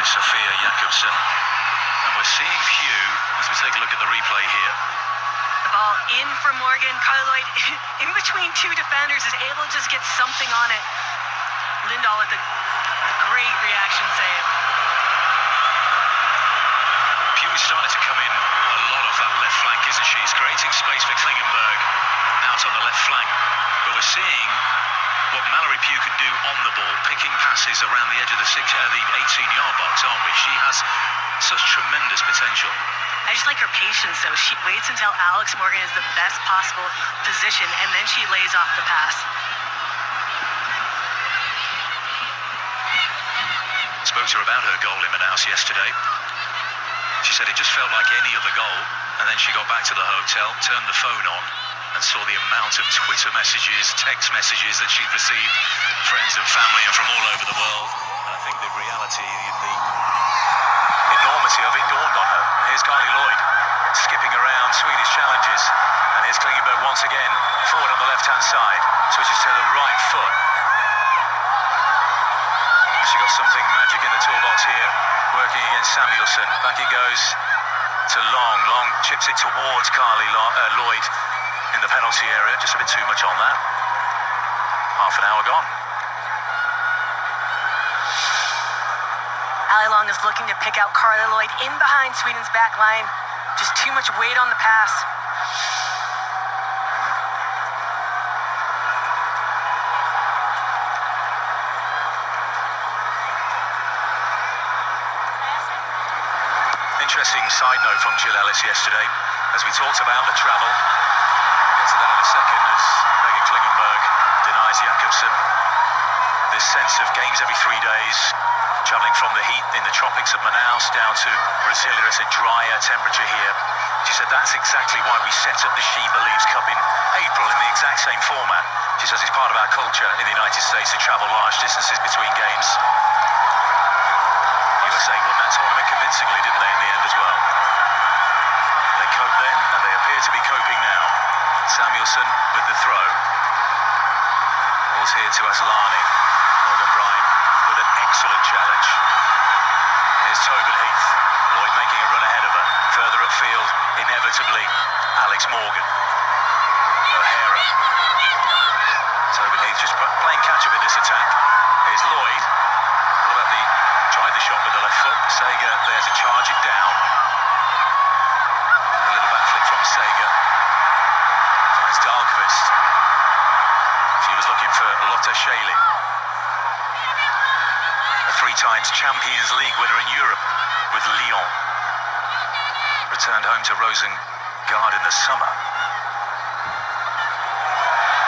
Sofia Jakobsen. And we're seeing Hugh as we take a look at the replay here. The ball in for Morgan. Carly Lloyd, in between two defenders, is able to just get something on it. Lindahl with a great reaction save. Pugh's starting to come in a lot off that left flank, isn't she? She's creating space for Klingenberg out on the left flank. But we're seeing what Mallory Pugh can do on the ball, picking passes around the edge of the 18-yard box, aren't we? She has such tremendous potential. I just like her patience, though. She waits until Alex Morgan is the best possible position, and then she lays off the pass. Spoke to her about her goal in Manaus yesterday. She said it just felt like any other goal, and then she got back to the hotel, turned the phone on, and saw the amount of Twitter messages, text messages that she'd received, friends and family and from all over the world. And I think the reality, the enormity of it dawned on her. Here's Carly Lloyd skipping around Swedish challenges, and here's Klingenberg once again forward on the left-hand side, switches to the right foot. She got something magic in the toolbox here, working against Samuelsson. Back it goes to Long. Long chips it towards Carly Lloyd in the penalty area. Just a bit too much on that. Half an hour gone. Ali Long is looking to pick out Carly Lloyd in behind Sweden's back line. Just too much weight on the pass. Interesting side note from Jill Ellis yesterday, as we talked about the travel. We'll get to that in a second as Megan Klingenberg denies Jakobsen. This sense of games every 3 days, travelling from the heat in the tropics of Manaus down to Brasilia, it's a drier temperature here. She said that's exactly why we set up the She Believes Cup in April in the exact same format. She says it's part of our culture in the United States to travel large distances between games. USA won that tournament convincingly, didn't they, in the end as well? They coped then, and they appear to be coping now. Samuelsson with the throw. Ball's here to Aslani. Morgan Bryan with an excellent challenge. Here's Tobin Heath. Lloyd making a run ahead of her. Further upfield, inevitably, Alex Morgan. O'Hara. Tobin Heath just playing catch-up in this attack. Here's Lloyd. What about tried the shot with the left foot. Sager there to charge it down. A little back flick from Sager. Finds Dahlqvist. She was looking for Lotta Shaley. A 3 times Champions League winner in Europe with Lyon. Returned home to Rosengard in the summer. A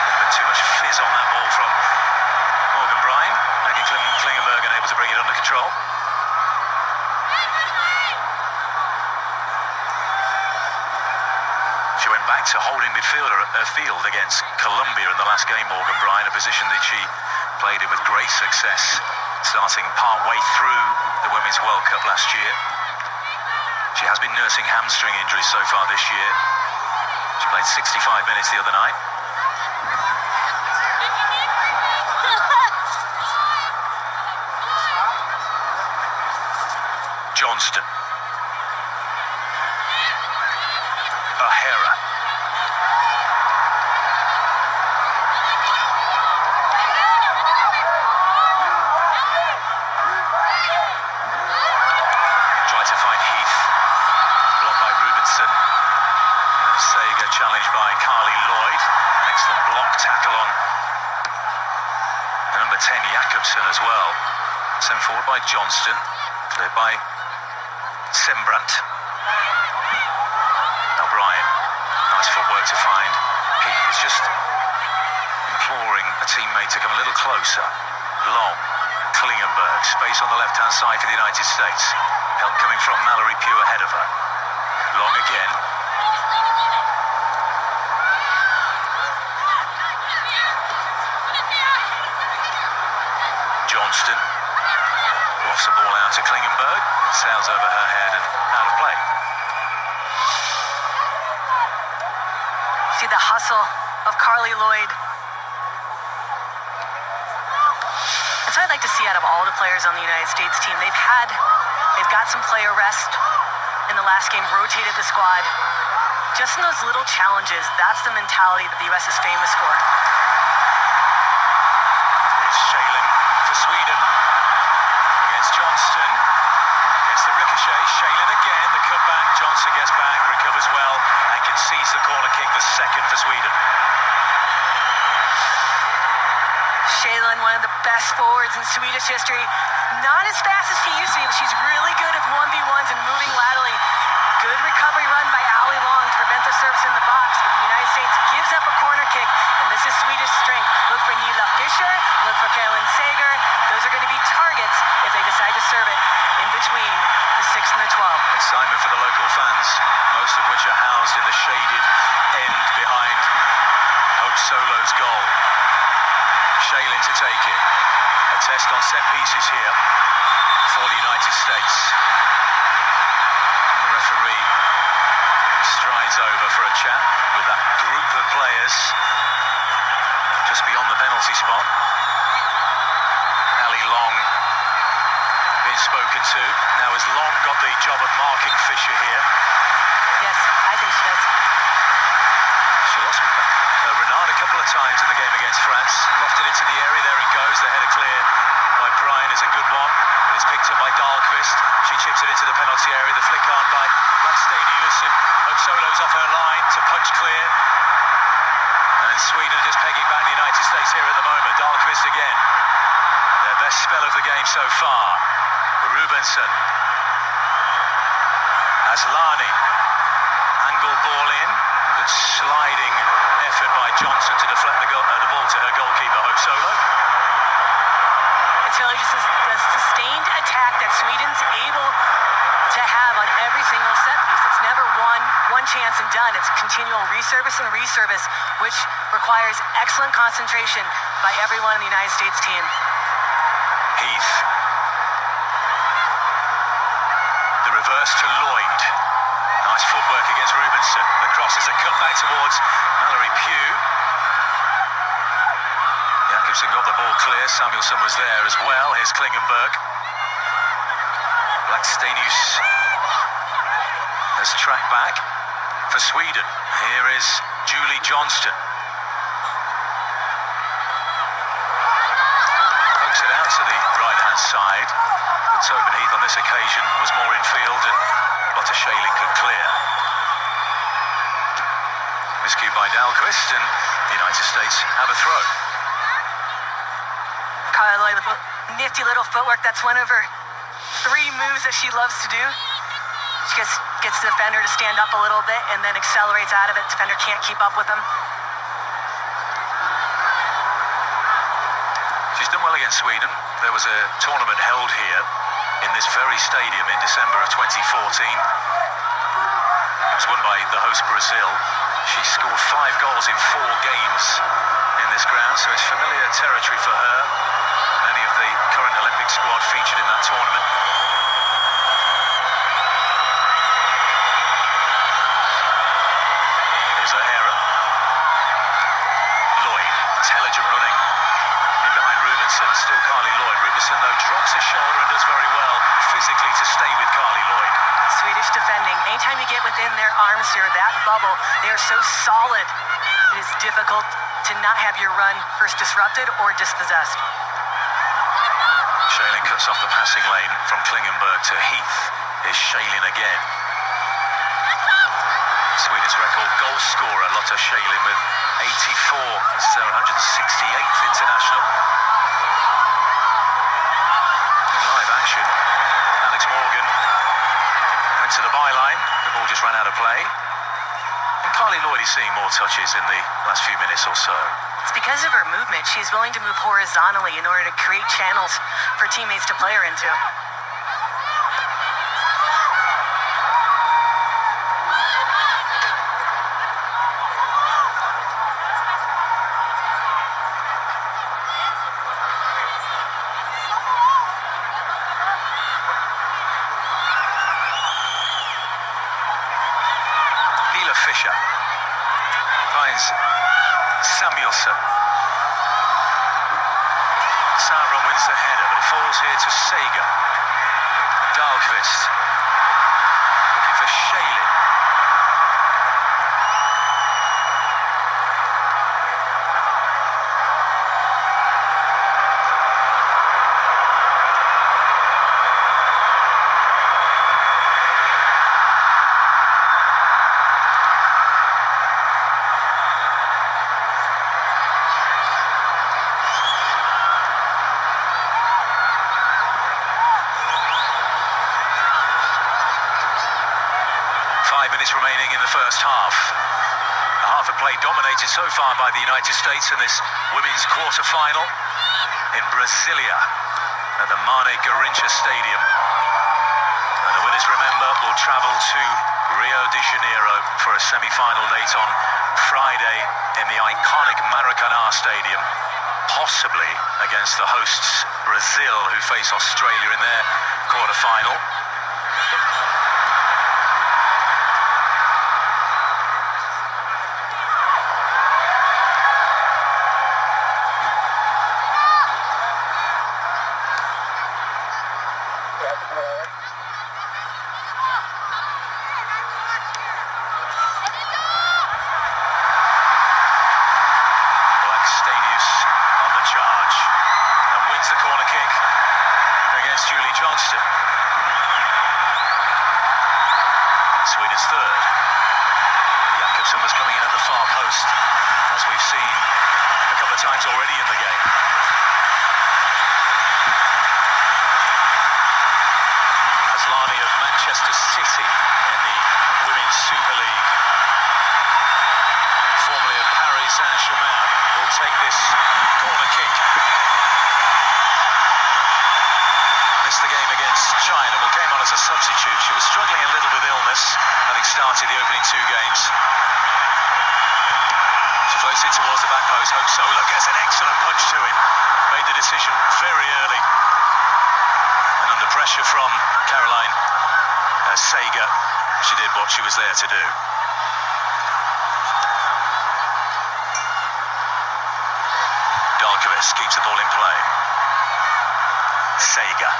little bit too much fizz on that ball from Morgan Bryan. Megan Klingenberg unable to bring it under control. She went back to holding midfielder at her field against Colombia in the last game, Morgan Bryan, a position that she played in with great success, starting part-way through the Women's World Cup last year. She has been nursing hamstring injuries so far this year. She played 65 minutes the other night. Johnston. O'Hara. Tried to find Heath. Blocked by Rubinson. And Sager challenged by Carly Lloyd. An excellent block tackle on the number 10 Jakobsen as well. Sent forward by Johnston. Cleared by Sembrant. Now Bryan. Nice footwork to find Heath. Is just imploring a teammate to come a little closer. Long. Klingenberg. Space on the left-hand side for the United States. Help coming from Mallory Pugh ahead of her. Long again. Johnston. Lofts the ball out to Klingenberg. Sails over her head and out of play. See the hustle of Carly Lloyd. That's what I'd like to see out of all the players on the United States team. They've had They've got some player rest in the last game, rotated the squad. Just in those little challenges, that's the mentality that the US is famous for. Here's Shaylin for Sweden against Johnston. Gets the ricochet. Shaylin again. The cutback. Johnson gets back, recovers well, and concedes the corner kick, the second for Sweden. Shaylin, one of the best forwards in Swedish history. Not as fast as she used to be, but she's really good at 1v1s and moving laterally. Good recovery run by Ali Long to prevent the service in the box, but the United States gives up a corner kick, and this is Swedish strength. Look for Nila Fischer, look for Caroline Sager. Those are going to be targets if they decide to serve it in between the 6 and the 12. Excitement for the local fans, most of which are housed in the shaded end behind Hope Solo's goal. Shaylin to take it. A test on set pieces here for the United States. And the referee strides over for a chat with that group of players just beyond the penalty spot. Ali Long being spoken to. Now has Long got the job of marking Fischer here? Yes, I think she does. She lost Renard a couple of times in the game against France. Lofted into the area, there it goes. The header clear by Bryan is a good one. It is picked up by Dahlqvist. She chips it into the penalty area. The flick on by Blackstenius. Hope Solo's off her line to punch clear. And Sweden just pegging back the United States here at the moment. Dahlqvist again. Their best spell of the game so far. Rubenson. Aslani. Angle ball in. Good sliding effort by Johnson to deflect the ball to her goalkeeper, Hope Solo. It's really just a sustained attack that Sweden's able to have on every single set piece. It's never one chance and done. It's continual reservice and reservice, which requires excellent concentration by everyone in the United States team. Heath. The reverse to Lloyd. Nice footwork against Rubenson. The cross is a cut back towards Mallory Pugh. Jakobsen got the ball clear. Samuelsson was there as well. Here's Klingenberg. Blackstenius has tracked back for Sweden. Here is Julie Johnston. Pokes it out to the right-hand side. But Tobin Heath on this occasion was more in field and Lotta Shaylin could clear. Miscued by Dahlqvist, and the United States have a throw. Carla Lloyd with a nifty little footwork. That's one of her 3 moves that she loves to do. She gets the defender to stand up a little bit and then accelerates out of it. Defender can't keep up with them. She's done well against Sweden. There was a tournament held here in this very stadium in December of 2014. It was won by the host Brazil. She scored 5 goals in 4 games in this ground, so it's familiar territory for her. Many of the current Olympic squad featured in that tournament. Here's O'Hara. Lloyd. Intelligent running in behind Rubenson. Still Carly Lloyd. Rubenson, though, drops his shoulder and does very well physically to stay with Carly Lloyd. Swedish defending. Anytime you get within their arms here, that bubble, they are so solid. It is difficult to not have your run first disrupted or dispossessed. Shaylin cuts off the passing lane from Klingenberg to Heath. Here's Shaylin again. Sweden's record goal scorer, Lotta Shaylin, with 84. This is her 168th international. In live action, Alex Morgan went to the byline. The ball just ran out of play. And Carly Lloyd is seeing more touches in the last few minutes or so. It's because of her movement. She's willing to move horizontally in order to create channels for teammates to play her into. Fischer finds Samuelsson. Sauron wins the header, but it falls here to Sager. Dahlqvist. Looking for Shaylin. 5 minutes remaining in the first half. The half of play dominated so far by the United States in this women's quarter-final in Brasilia at the Mane Garrincha Stadium. And the winners, remember, will travel to Rio de Janeiro for a semi-final late on Friday in the iconic Maracanã Stadium, possibly against the hosts Brazil, who face Australia in their quarter-final. On the charge and wins the corner kick against Julie Johnston. Sweden's third. Jakobsen was coming in at the far post, as we've seen a couple of times already in the game. Asllani of Manchester City in the Women's Super League, formerly of Paris Saint-Germain, will take this corner kick. Missed the game against China. Well, came on as a substitute. She was struggling a little with illness, having started the opening 2 games. She floats it towards the back post. Hope Solo gets an excellent punch to it. Made the decision very early. And under pressure from Caroline Sager, she did what she was there to do. Dahlqvist keeps the ball in play. Sager.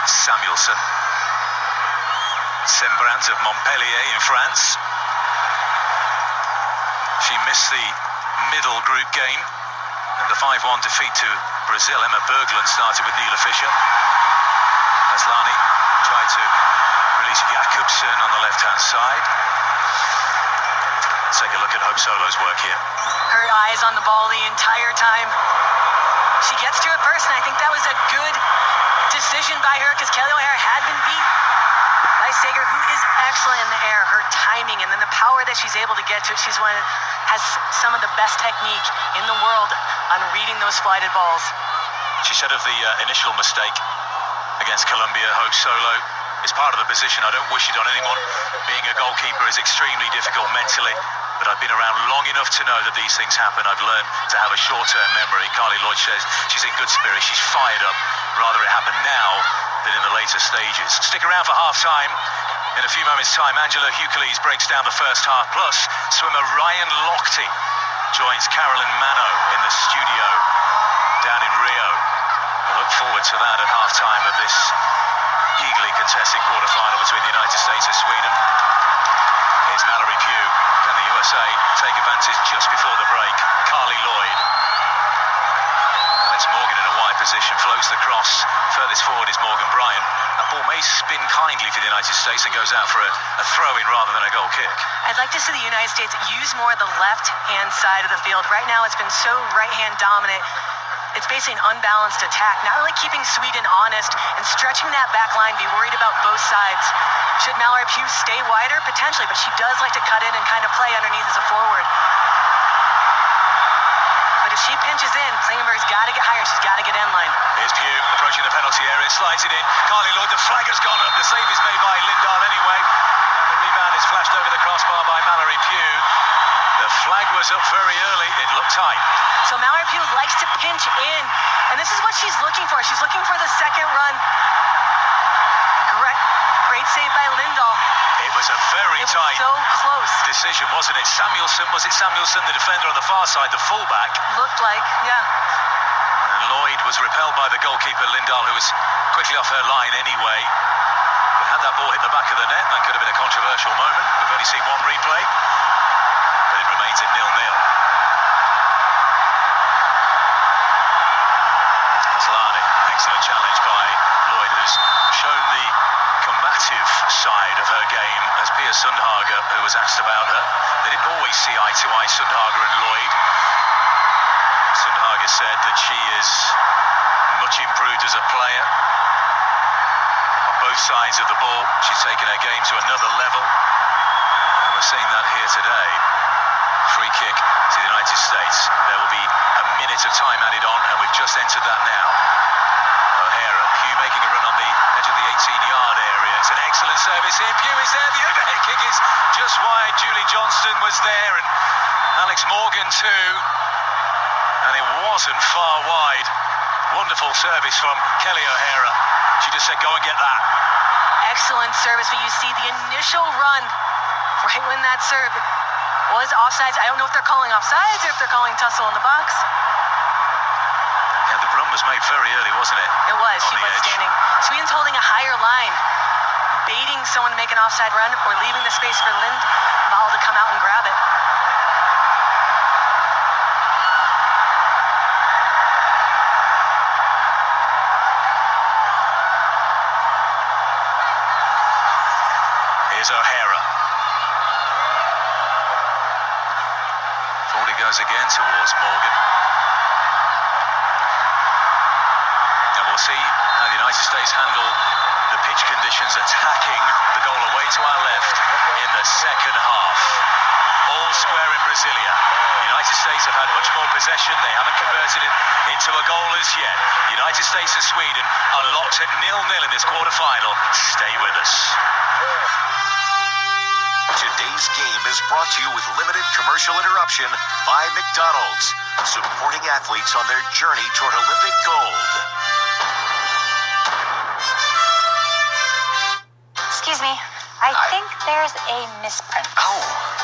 Samuelson. Sembrant of Montpellier in France. She missed the middle group game and the 5-1 defeat to Brazil. Emma Berglund started with Neela Fischer. Asllani tried to release Jakobsen on the left-hand side. Let's take a look at Hope Solo's work here. Her eyes on the ball the entire time. She gets to it first, and I think that was a good decision by her, because Kelly O'Hara had been beat by Sager, who is excellent in the air. Her timing and then the power that she's able to get to it. She's has some of the best technique in the world on reading those flighted balls. She said of the initial mistake against Colombia, Hope Solo is part of the position. I don't wish it on anyone. Being a goalkeeper is extremely difficult mentally, but I've been around long enough to know that these things happen. I've learned to have a short-term memory. Carly Lloyd says she's in good spirits. She's fired up. Rather it happened now than in the later stages. Stick around for half-time. In a few moments' time, Angela Hucles breaks down the first half. Plus, swimmer Ryan Lochte joins Carolyn Mano in the studio down in Rio. I look forward to that at half-time of this eagerly contested quarter-final between the United States and Sweden. Here's Mallory Pugh. Can the USA take advantage just before the break? Carly Lloyd. Alex Morgan in a wide position, floats the cross. Furthest forward is Morgan Bryant. That ball may spin kindly for the United States and goes out for a throw-in rather than a goal kick. I'd like to see the United States use more of the left-hand side of the field. Right now, it's been so right-hand dominant. It's basically an unbalanced attack. Not really keeping Sweden honest and stretching that back line, be worried about both sides. Should Mallory Pugh stay wider? Potentially, but she does like to cut in and kind of play underneath as a forward. But if she pinches in, Klingenberg's got to get higher. She's got to get in line. Here's Pugh approaching the penalty area, slides it in. Carly Lloyd, the flag has gone up. The save is made by Lindahl anyway. And the rebound is flashed over the crossbar by Mallory Pugh. The flag was up very early. It looked tight. So Mallory Pugh likes to pinch in. And this is what she's looking for. She's looking for the second run. Great save by Lindahl. It was a very tight so close decision, wasn't it? Was it Samuelson, the defender on the far side, the fullback? Looked like, yeah. And Lloyd Lloyd was repelled by the goalkeeper, Lindahl, who was quickly off her line anyway. But had that ball hit the back of the net, that could have been a controversial moment. We've only seen one replay, but it remains at 0-0. Zlani, excellent challenge by Lloyd, who's shown the combative side of her game as Pia Sundhage, who was asked about her. They didn't always see eye to eye, Sundhage and Lloyd. Sundhage said that she is much improved as a player. On both sides of the ball, she's taken her game to another level. And we're seeing that here today. Free kick to the United States. There will be a minute of time added on, and we've just entered that now. O'Hara, Pugh making a run on the edge of the 18-yard area. It's an excellent service in. Pugh is there. The overhead kick is just wide. Julie Johnston was there, and Alex Morgan too. And it wasn't far wide. Wonderful service from Kelly O'Hara. She just said, go and get that. Excellent service, but you see the initial run right when that serve was offsides. I don't know if they're calling offsides or if they're calling tussle in the box. Yeah, the run was made very early, wasn't it? It was. On She the was edge. standing. Sweden's holding a higher line, baiting someone to make an offside run or leaving the space for Lindahl to come out and grab it. Here's O'Hara. Forward it goes again towards Morgan. And we'll see how the United States handle the pitch conditions attacking the goal away to our left in the second half. All square in Brasilia. The United States have had much more possession. They haven't converted it into a goal as yet. The United States and Sweden are locked at 0-0 in this quarter-final. Stay with us. Today's game is brought to you with limited commercial interruption by McDonald's, supporting athletes on their journey toward Olympic gold. Excuse me, I think there's a misprint. Oh,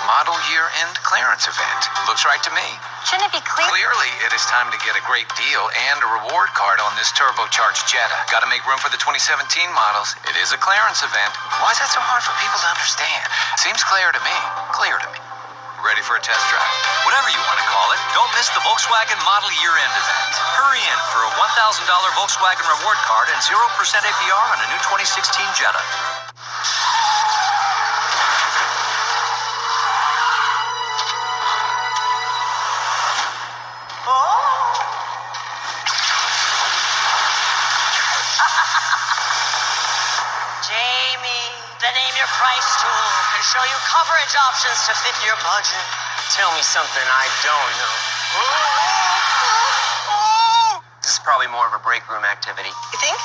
model year-end clearance event. Looks right to me. Shouldn't it be clear? Clearly, it is time to get a great deal and a reward card on this turbocharged Jetta. Got to make room for the 2017 models. It is a clearance event. Why is that so hard for people to understand? Seems clear to me. Clear to me. Ready for a test drive? Whatever you want to call it, don't miss the Volkswagen Model Year-End event. Hurry in for a $1,000 Volkswagen reward card and 0% APR on a new 2016 Jetta. Jamie, the Name Your Price tool can show you coverage options to fit your budget. Tell me something I don't know. This is probably more of a break room activity. You think?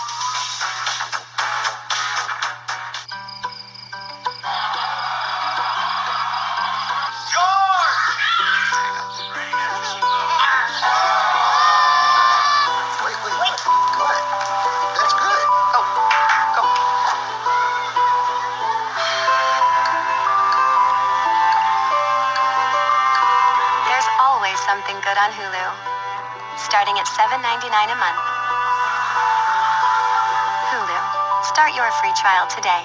Wait. Good. That's good. Oh, go. There's always something good on Hulu. Starting at $7.99 a month. Hulu. Start your free trial today.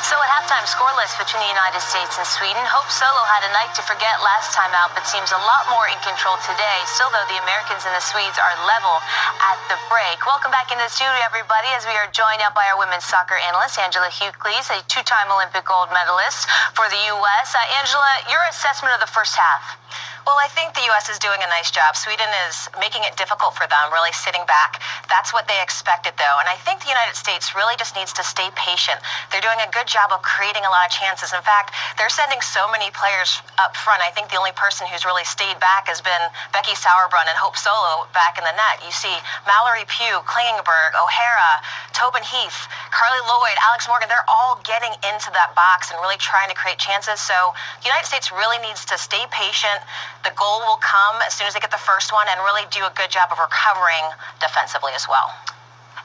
So at halftime, scoreless between the United States and Sweden. Hope Solo had a night to forget last time out, but seems a lot more in control today. Still, though, the Americans and the Swedes are level at the break. Welcome back into the studio, everybody, as we are joined now by our women's soccer analyst, Angela Hucles, a two-time Olympic gold medalist for the U.S. Angela, your assessment of the first half? Well, I think the U.S. is doing a nice job. Sweden is making it difficult for them, really sitting back. That's what they expected, though. And I think the United States really just needs to stay patient. They're doing a good job of creating a lot of chances. In fact, they're sending so many players up front. I think the only person who's really stayed back has been Becky Sauerbrunn and Hope Solo back in the net. You see Mallory Pugh, Klingenberg, O'Hara, Tobin Heath, Carly Lloyd, Alex Morgan. They're all getting into that box and really trying to create chances. So the United States really needs to stay patient. The goal will come as soon as they get the first one and really do a good job of recovering defensively as well.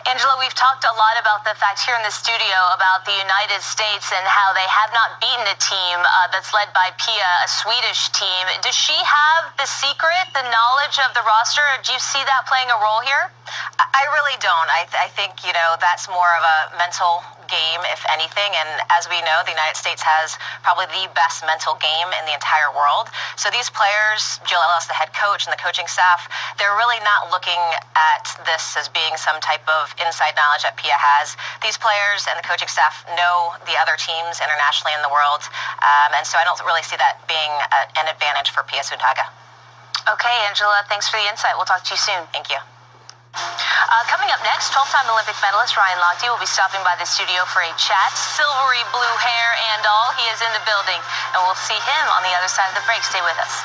Angela, we've talked a lot about the fact here in the studio about the United States and how they have not beaten a team that's led by Pia, a Swedish team. Does she have the secret, the knowledge of the roster? Do you see that playing a role here? I really don't. I think, that's more of a mental game, if anything. And as we know, the United States has probably the best mental game in the entire world. So these players, Jill Ellis, the head coach, and the coaching staff, they're really not looking at this as being some type of inside knowledge that Pia has. These players and the coaching staff know the other teams internationally in the world. And so I don't really see that being an advantage for Pia Sundhage. Okay, Angela, thanks for the insight. We'll talk to you soon. Thank you. Coming up next, 12-time Olympic medalist Ryan Lochte will be stopping by the studio for a chat. Silvery blue hair and all, he is in the building, and we'll see him on the other side of the break. Stay with us.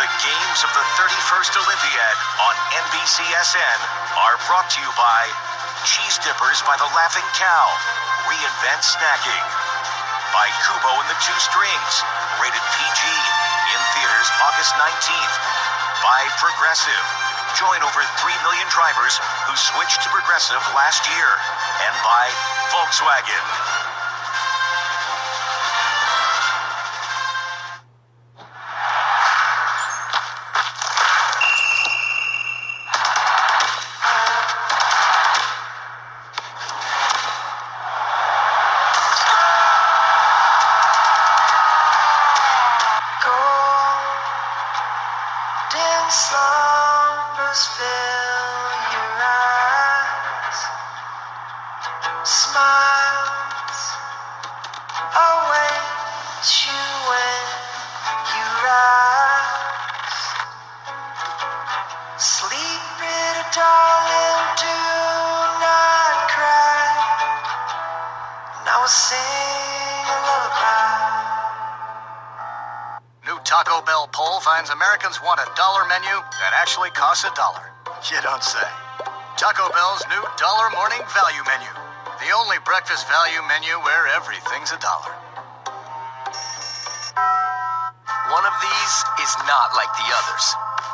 The games of the 31st Olympiad on NBCSN are brought to you by Cheese Dippers by the Laughing Cow. Reinvent snacking. By Kubo and the Two Strings. Rated PG. In theaters August 19th. By Progressive. Join over 3 million drivers who switched to Progressive last year. And by Volkswagen. Slumbers fill your eyes, smiles await you when you rise. Sleep, pretty darling, do not cry. And I will sing a lullaby. New Taco Bell poll finds Americans want a dollar menu that actually costs $1. You don't say. Taco Bell's new $1 morning value menu. The only breakfast value menu where everything's $1. One of these is not like the others,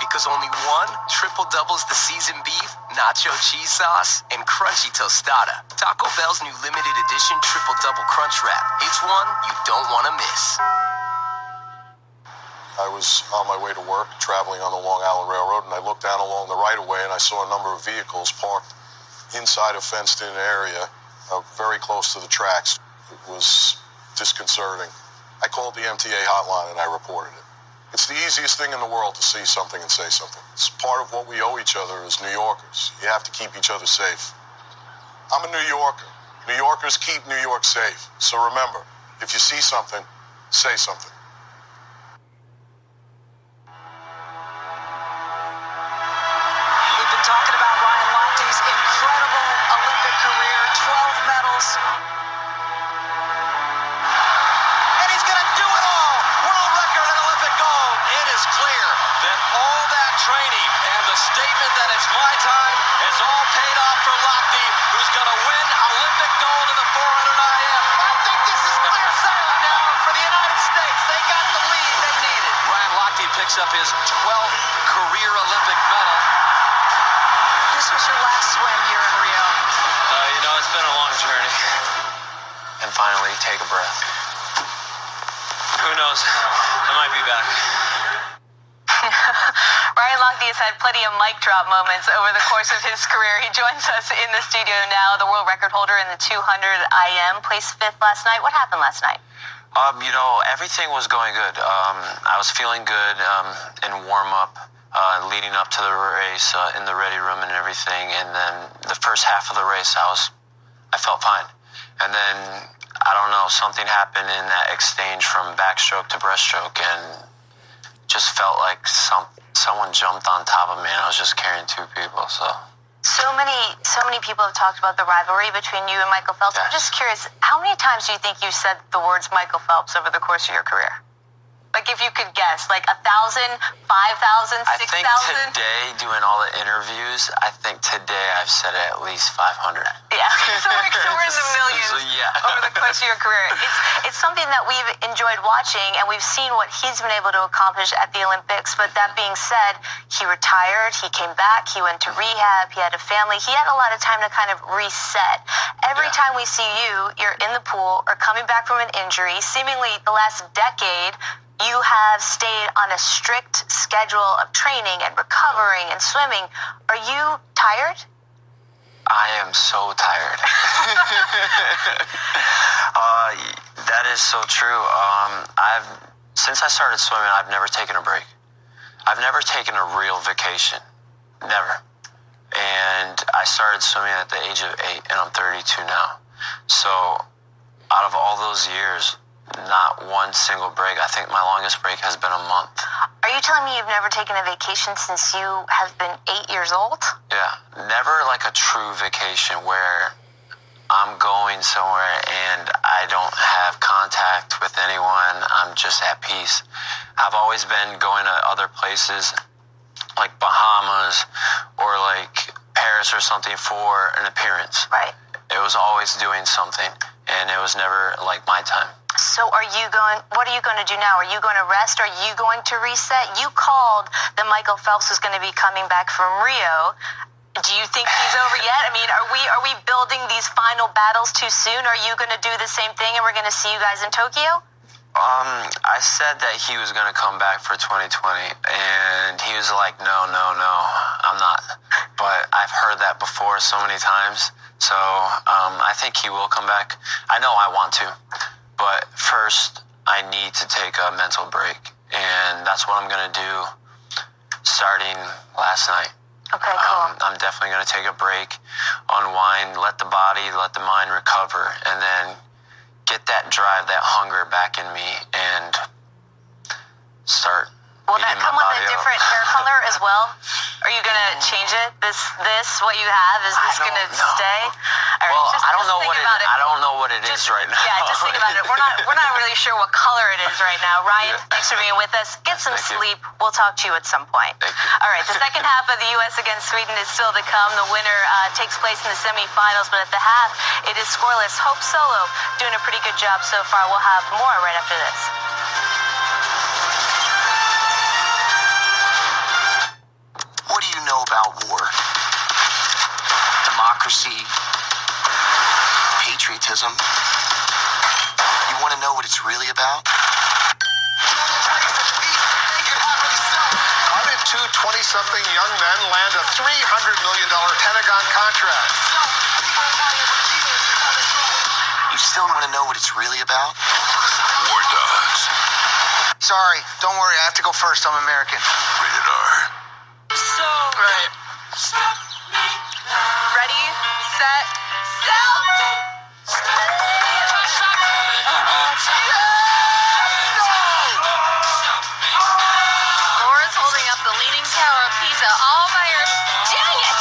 because only one triple doubles the seasoned beef, nacho cheese sauce, and crunchy tostada. Taco Bell's new limited edition triple double crunch wrap. It's one you don't want to miss. I was on my way to work, traveling on the Long Island Railroad, and I looked down along the right-of-way and I saw a number of vehicles parked inside a fenced-in area very close to the tracks. It was disconcerting. I called the MTA hotline and I reported it. It's the easiest thing in the world to see something and say something. It's part of what we owe each other as New Yorkers. You have to keep each other safe. I'm a New Yorker. New Yorkers keep New York safe. So remember, if you see something, say something. Talking about Ryan Lochte's incredible Olympic career, 12 medals. And he's going to do it all. World record and Olympic gold. It is clear that all that training and the statement that it's my time has all paid off for Lochte, who's going to win Olympic gold in the 400 IM. I think this is clear sailing now for the United States. They got the lead they needed. Ryan Lochte picks up his 12th career Olympic medal. This was your last swim here in Rio. It's been a long journey. And finally, take a breath. Who knows? I might be back. Ryan Lochte has had plenty of mic drop moments over the course of his career. He joins us in the studio now, the world record holder in the 200 IM, placed 5th last night. What happened last night? Everything was going good. I was feeling good in warm-up. Leading up to the race in the ready room and everything, and then the first half of the race I felt fine, and then I don't know, something happened in that exchange from backstroke to breaststroke and just felt like someone jumped on top of me and I was just carrying two people. So many people have talked about the rivalry between you and Michael Phelps. Yes. I'm just curious, how many times do you think you said the words Michael Phelps over the course of your career? Like, if you could guess, like 1,000, 5,000, 6,000? I think today, doing all the interviews, I think today I've said it at least 500. Yeah, Yeah, so like somewhere in the millions Yeah. over the course of your career. It's something that we've enjoyed watching, and we've seen what he's been able to accomplish at the Olympics. But that being said, he retired, he came back, he went to rehab, he had a family, he had a lot of time to kind of reset. Every time we see you, you're in the pool or coming back from an injury. Seemingly the last decade, you have stayed on a strict schedule of training and recovering and swimming. Are you tired? I am so tired. That is so true. Since I started swimming, I've never taken a break. I've never taken a real vacation. Never. And I started swimming at the age of 8, and I'm 32 now. So out of all those years, not one single break. I think my longest break has been a month. Are you telling me you've never taken a vacation since you have been 8 years old? Yeah, never like a true vacation where I'm going somewhere and I don't have contact with anyone. I'm just at peace. I've always been going to other places like Bahamas or like Paris or something for an appearance. Right. It was always doing something, and it was never like my time. So what are you going to do now? Are you going to rest? Are you going to reset? You called that Michael Phelps was going to be coming back from Rio. Do you think he's over yet? I mean, are we building these final battles too soon? Are you going to do the same thing and we're going to see you guys in Tokyo? I said that he was going to come back for 2020, and he was like, no, I'm not. But I've heard that before so many times, so I think he will come back. I know I want to, but first I need to take a mental break, and that's what I'm going to do starting last night. Okay, cool. I'm definitely going to take a break, unwind, let the body, let the mind recover, and then get that drive, that hunger back in me, and start. Will that come with a different hair color as well? Are you gonna change it? This, what you have, is this gonna stay? All right, well, I don't know think what about it. I don't know what it is right now. Yeah, just think about it. We're not really sure what color it is right now. Ryan, thanks for being with us. Get some sleep. We'll talk to you at some point. Thank you. All right, the second half of the U.S. against Sweden is still to come. The winner takes place in the semifinals, but at the half, it is scoreless. Hope Solo doing a pretty good job so far. We'll have more right after this. What do you know about war? Democracy, patriotism. You want to know what it's really about? How did two 20-something young men land a $300 million Pentagon contract? You still want to know what it's really about? War dogs. Sorry, don't worry, I have to go first. I'm American. Rated R. Right. Ready, set, Laura's holding up the Leaning Tower of Pisa all by her. Dang it!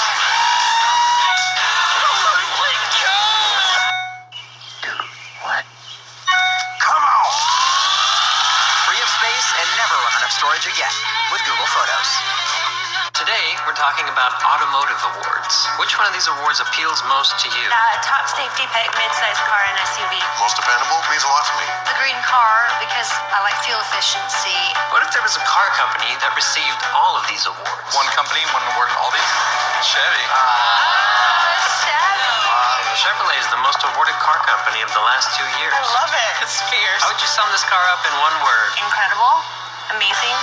What? Come on! Free up space and never run out of storage again with Google Photos. Today, we're talking about automotive awards. Which one of these awards appeals most to you? Top safety pick, mid-sized car, and SUV. Most dependable means a lot to me. The green car, because I like fuel efficiency. What if there was a car company that received all of these awards? One company won an award in all these? Chevy. Chevrolet is the most awarded car company of the last 2 years. I love it. It's fierce. How would you sum this car up in one word? Incredible, amazing,